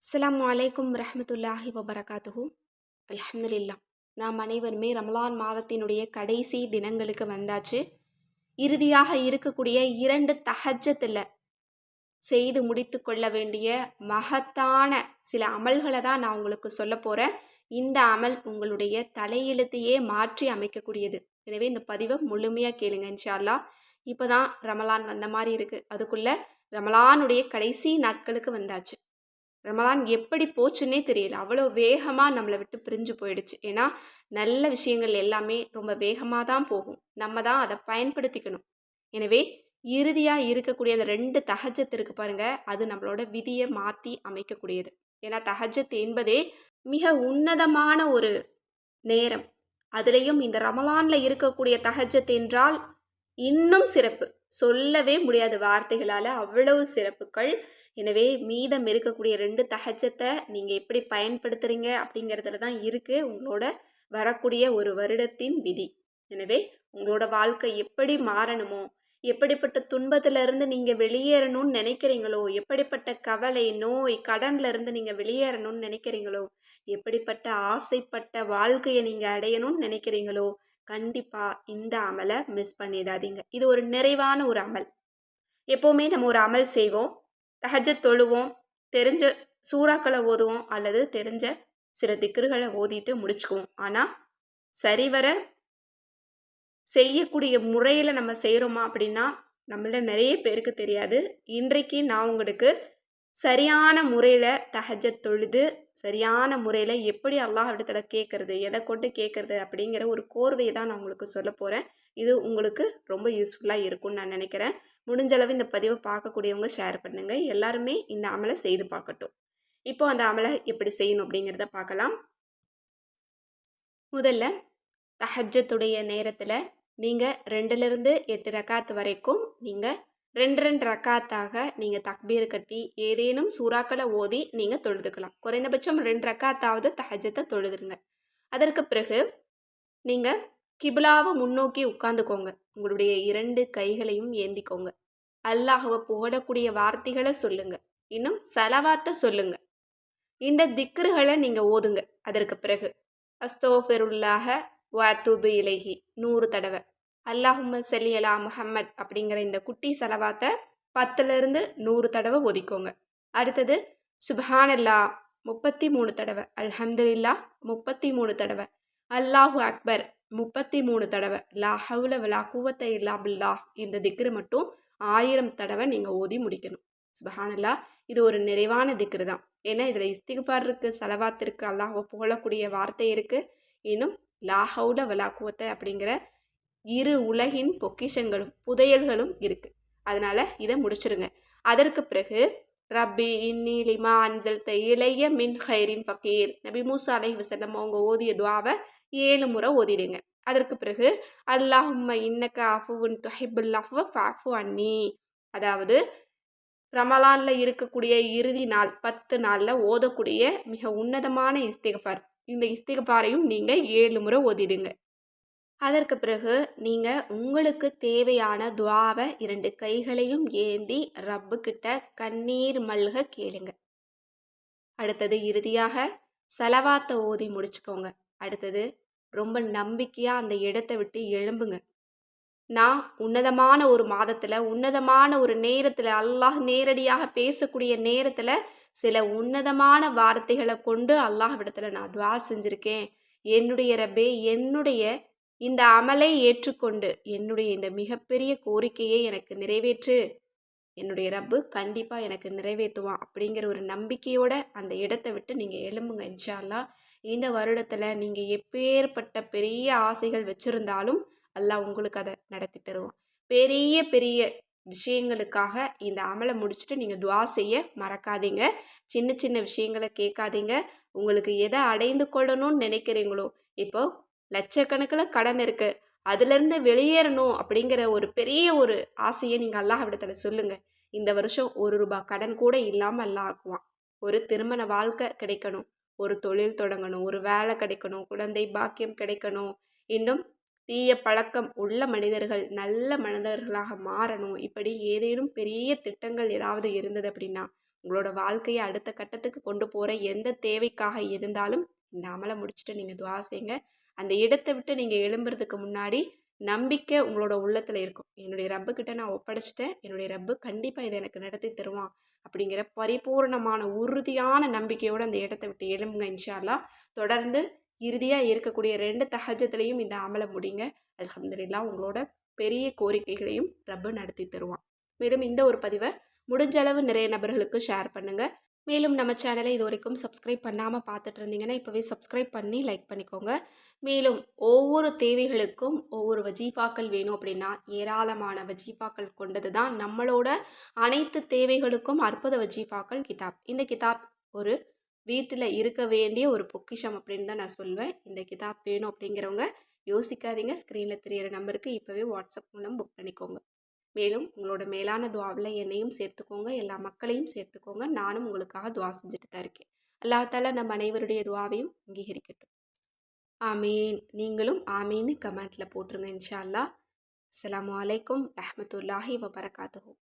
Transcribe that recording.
அஸ்ஸலாமு அலைக்கும் ரஹ்மத்துல்லாஹி வபரகாத்துஹு. அல்ஹம்துலில்லா. நாம் அனைவருமே ரமலான் மாதத்தினுடைய கடைசி தினங்களுக்கு வந்தாச்சு. இறுதியாக இருக்கக்கூடிய 2 தஹஜ்ஜத்தில் செய்து முடித்து கொள்ள வேண்டிய மகத்தான சில அமல்களை தான் நான் உங்களுக்கு சொல்ல போகிறேன். இந்த அமல் உங்களுடைய தலையெழுத்தையே மாற்றி அமைக்கக்கூடியது. எனவே இந்த பதிவை முழுமையாக கேளுங்க இன்ஷா அல்லாஹ். இப்போ தான் ரமலான் வந்த மாதிரி இருக்குது. அதுக்குள்ளே ரமலானுடைய கடைசி நாட்களுக்கு வந்தாச்சு. ரமலான் எப்படி போச்சுன்னே தெரியல. அவ்வளோ வேகமாக நம்மளை விட்டு பிரிஞ்சு போயிடுச்சு. ஏன்னா நல்ல விஷயங்கள் எல்லாமே ரொம்ப வேகமாக தான் போகும். நம்ம தான் அதை பயன்படுத்திக்கணும். எனவே இறுதியாக இருக்கக்கூடிய அந்த 2 தஹஜ்ஜத் இருக்கு பாருங்க, அது நம்மளோட விதியை மாற்றி அமைக்கக்கூடியது. ஏன்னா தஹஜ்ஜத் என்பதே மிக உன்னதமான ஒரு நேரம். அதுலேயும் இந்த ரமலானில் இருக்கக்கூடிய தஹஜ்ஜத் என்றால் இன்னும் சிறப்பு. சொல்லவே முடியாத வார்த்தைகளால் அவ்வளவு சிறப்புகள். எனவே மீதம் இருக்கக்கூடிய 2 தஹஜ்ஜத்தை நீங்கள் எப்படி பயன்படுத்துகிறீங்க அப்படிங்கிறதுல தான் இருக்குது உங்களோட வரக்கூடிய ஒரு வருடத்தின் விதி. எனவே உங்களோட வாழ்க்கை எப்படி மாறணுமோ, எப்படிப்பட்ட துன்பத்திலிருந்து நீங்கள் வெளியேறணும்னு நினைக்கிறீங்களோ, எப்படிப்பட்ட கவலை, நோய், கடன்லேருந்து நீங்கள் வெளியேறணும்னு நினைக்கிறீங்களோ, எப்படிப்பட்ட ஆசைப்பட்ட வாழ்க்கையை நீங்கள் அடையணும்னு நினைக்கிறீங்களோ, கண்டிப்பாக இந்த அமலை மிஸ் பண்ணிடாதீங்க. இது ஒரு நிறைவான ஒரு அமல். எப்போவுமே நம்ம ஒரு அமல் செய்வோம், தஹஜ்ஜத் தொழுவோம், தெரிஞ்ச சூறாக்களை ஓதுவோம் அல்லது தெரிஞ்ச சில திக்ருகளை ஓதிட்டு முடிச்சுக்குவோம். ஆனால் சரிவர செய்யக்கூடிய முறையில் நம்ம செய்கிறோமா அப்படின்னா நம்மள நிறைய பேருக்கு தெரியாது. இன்றைக்கு நான் உங்களுக்கு சரியான முறையில் தஹஜ்ஜத் தொழுது சரியான முறையில் எப்படி அல்லாஹ் இடத்துல கேட்குறது, எதை கொண்டு கேட்குறது அப்படிங்கிற ஒரு கோர்வையை தான் நான் உங்களுக்கு சொல்ல போகிறேன். இது உங்களுக்கு ரொம்ப யூஸ்ஃபுல்லாக இருக்கும்னு நான் நினைக்கிறேன். முடிஞ்சளவு இந்த பதிவை பார்க்கக்கூடியவங்க ஷேர் பண்ணுங்கள். எல்லாருமே இந்த அமலை செய்து பார்க்கட்டும். இப்போ அந்த அமலை எப்படி செய்யணும் அப்படிங்கிறத பார்க்கலாம். முதல்ல தஹஜ்ஜத்துடைய நேரத்தில் நீங்கள் 2லிருந்து 8 ரக்காத் வரைக்கும் நீங்கள் 2 ரக்காத்தாக நீங்கள் தக்பீர் கட்டி ஏதேனும் சூறாக்களை ஓதி நீங்கள் தொழுதுக்கலாம். குறைந்தபட்சம் 2 ரக்காத்தாவது தஹஜ்ஜத்தை தொழுதுருங்க. அதற்கு பிறகு நீங்கள் கிபிலாவை முன்னோக்கி உட்காந்துக்கோங்க. உங்களுடைய 2 கைகளையும் ஏந்திக்கோங்க. அல்லாஹ்வை புகழக்கூடிய வார்த்தைகளை சொல்லுங்க. இன்னும் சலவாத்தை சொல்லுங்க. இந்த திக்ருகளை நீங்கள் ஓதுங்க. அதற்கு பிறகு அஸ்தோஃபிருல்லாஹ வஅத்தூபு இலைஹி 100 தடவை, அல்லாஹும்ம ஸல்லி அலா முஹம்மத் அப்படிங்கிற இந்த குட்டி சலவாத்தை 10லிருந்து 100 தடவை ஓதிக்கோங்க. அடுத்தது சுப்ஹானல்லா 33 தடவை, அல்ஹம்துலில்லாஹ் 33 தடவை, அல்லாஹு அக்பர் 33 தடவை, லா ஹவுல வலா குவத்த இல்லா பில்லாஹ் இந்த திக்ரு மட்டும் 1000 தடவை நீங்கள் ஓதி முடிக்கணும். சுப்ஹானல்லா. இது ஒரு நிறைவான திக்ரு தான். ஏன்னா இதில் இஸ்திக்ஃபார் இருக்குது, சலவாத் இருக்குது, அல்லாஹ்வை புகழக்கூடிய வார்த்தை இருக்குது. இன்னும் லா ஹவுல வலா குவத்த அப்படிங்கிற இரு உலகின் பொக்கிஷங்களும் புதையல்களும் இருக்குது. அதனால் இதை முடிச்சிருங்க. அதற்கு பிறகு ரப்பி இன்னி லிமா அன்சல்த இலைய மின் ஹைரின் ஃபக்கீர், நபி மூசா அலைஹி வஸல்லம் அவங்க ஓதிய துஆவை 7 முறை ஓதிடுங்க. அதற்கு பிறகு அல்லாஹும்ம இன்னக அஃபுவுன் துஹிப்புல் அஃவ ஃபஅஃபு அன்னி, அதாவது ரமலானில் இருக்கக்கூடிய இறுதி நாள் 10 நாளில் ஓதக்கூடிய மிக உன்னதமான இஸ்திக்ஃபார். இந்த இஸ்திக்ஃபாரையும் நீங்கள் 7 முறை ஓதிடுங்க. அதற்கு பிறகு நீங்கள் உங்களுக்கு தேவையான துஆவை 2 கைகளையும் ஏந்தி ரப்புக்கிட்ட கண்ணீர் மல்க கேளுங்க. அடுத்தது இறுதியாக சலவாத்தை ஓதி முடிச்சுக்கோங்க. அடுத்தது ரொம்ப நம்பிக்கையாக அந்த இடத்தை விட்டு எழும்புங்க. நான் உன்னதமான ஒரு மாதத்தில், உன்னதமான ஒரு நேரத்தில், அல்லாஹ் நேரடியாக பேசக்கூடிய நேரத்தில் சில உன்னதமான வார்த்தைகளை கொண்டு அல்லாஹ்விடத்தில் நான் துஆ செஞ்சுருக்கேன். என்னுடைய ரப்பே, என்னுடைய இந்த அமலை ஏற்றுக்கொண்டு என்னுடைய இந்த மிகப்பெரிய கோரிக்கையை எனக்கு நிறைவேற்று. என்னுடைய ரப்பு கண்டிப்பாக எனக்கு நிறைவேற்றுவான் அப்படிங்கிற ஒரு நம்பிக்கையோட அந்த இடத்தை விட்டு நீங்கள் எழும்புங்க இன்ஷா அல்லாஹ். இந்த வருடத்தில் நீங்கள் எப்பேற்பட்ட பெரிய ஆசைகள் வச்சுருந்தாலும் அல்லாஹ் உங்களுக்கு அதை நடத்தி தருவான். பெரிய பெரிய விஷயங்களுக்காக இந்த அமலை முடிச்சுட்டு நீங்கள் துஆ செய்ய மறக்காதீங்க. சின்ன சின்ன விஷயங்களை கேட்காதீங்க. உங்களுக்கு எதை அடைந்து கொள்ளணும்னு நினைக்கிறீங்களோ, இப்போ லட்சக்கணக்கில் கடன் இருக்குது, அதுலேருந்து வெளியேறணும் அப்படிங்கிற ஒரு பெரிய ஒரு ஆசையை நீங்கள் அல்லாஹ்விடத்தில் சொல்லுங்கள். இந்த வருஷம் 1 ரூபாய் கடன் கூட இல்லாமல் அல்லாஹ் ஆக்குவான். ஒரு திருமண வாழ்க்கை கிடைக்கணும், ஒரு தொழில் தொடங்கணும், ஒரு வேலை கிடைக்கணும், குழந்தை பாக்கியம் கிடைக்கணும், இன்னும் தீய பழக்கம் உள்ள மனிதர்கள் நல்ல மனிதர்களாக மாறணும். இப்படி ஏதேனும் பெரிய திட்டங்கள் ஏதாவது இருந்தது அப்படின்னா உங்களோட வாழ்க்கையை அடுத்த கட்டத்துக்கு கொண்டு போகிற எந்த தேவைக்காக இருந்தாலும் இந்த அமலை முடிச்சுட்டு நீங்கள் துவா செய்யுங்க. அந்த இடத்தை விட்டு நீங்கள் எழும்புறதுக்கு முன்னாடி நம்பிக்கை உங்களோட உள்ளத்தில் இருக்கும். என்னுடைய ரப்புக்கிட்ட நான் ஒப்படைச்சிட்டேன், என்னுடைய ரப்பு கண்டிப்பாக இதை எனக்கு நடத்தி தருவான் அப்படிங்கிற பரிபூர்ணமான உறுதியான நம்பிக்கையோடு அந்த இடத்த விட்டு எழும்புங்க இன்ஷா அல்லாஹ். தொடர்ந்து இறுதியாக இருக்கக்கூடிய 2 தஹஜ்ஜுலையும் இந்த அமலை முடிங்க. அல்ஹம்துலில்லாஹ் உங்களோட பெரிய கோரிக்கைகளையும் ரப்பு நடத்தி தருவான். மேலும் இந்த ஒரு பதிவை முடிஞ்ச அளவு நிறைய நபர்களுக்கு ஷேர் பண்ணுங்கள். மேலும் நம்ம சேனலை இது வரைக்கும் சப்ஸ்கிரைப் பண்ணாமல் பார்த்துட்டு இருந்தீங்கன்னா இப்போவே சப்ஸ்கிரைப் பண்ணி லைக் பண்ணிக்கோங்க. மேலும் ஒவ்வொரு தேவைகளுக்கும் ஒவ்வொரு வஜீஃபாக்கள் வேணும் அப்படின்னா ஏராளமான வஜீஃபாக்கள் கொண்டது தான் நம்மளோட அனைத்து தேவைகளுக்கும் அற்புத வஜீஃபாக்கள் கிதாப். இந்த கிதாப் ஒரு வீட்டில் இருக்க வேண்டிய ஒரு பொக்கிஷம் அப்படின்னு தான் நான் சொல்வேன். இந்த கிதாப் வேணும் அப்படிங்கிறவங்க யோசிக்காதீங்க, ஸ்க்ரீனில் தெரியிற நம்பருக்கு இப்போவே வாட்ஸ்அப் மூலம் புக் பண்ணிக்கோங்க. மேலும் உங்களோட மேலான துவாவில் என்னையும் சேர்த்துக்கோங்க, எல்லா மக்களையும் சேர்த்துக்கோங்க. நானும் உங்களுக்காக துவா செஞ்சுட்டு தான் இருக்கேன். அல்லாஹ் தஆலா நம் அனைவருடைய துவாவையும் அங்கீகரிக்கட்டும். ஆமீன். நீங்களும் ஆமீன்னு கமெண்ட்டில் போட்டுருங்க இன்ஷா அல்லாஹ். அஸ்ஸலாமு அலைக்கும் ரஹ்மத்துல்லாஹி வபரகாத்துஹு.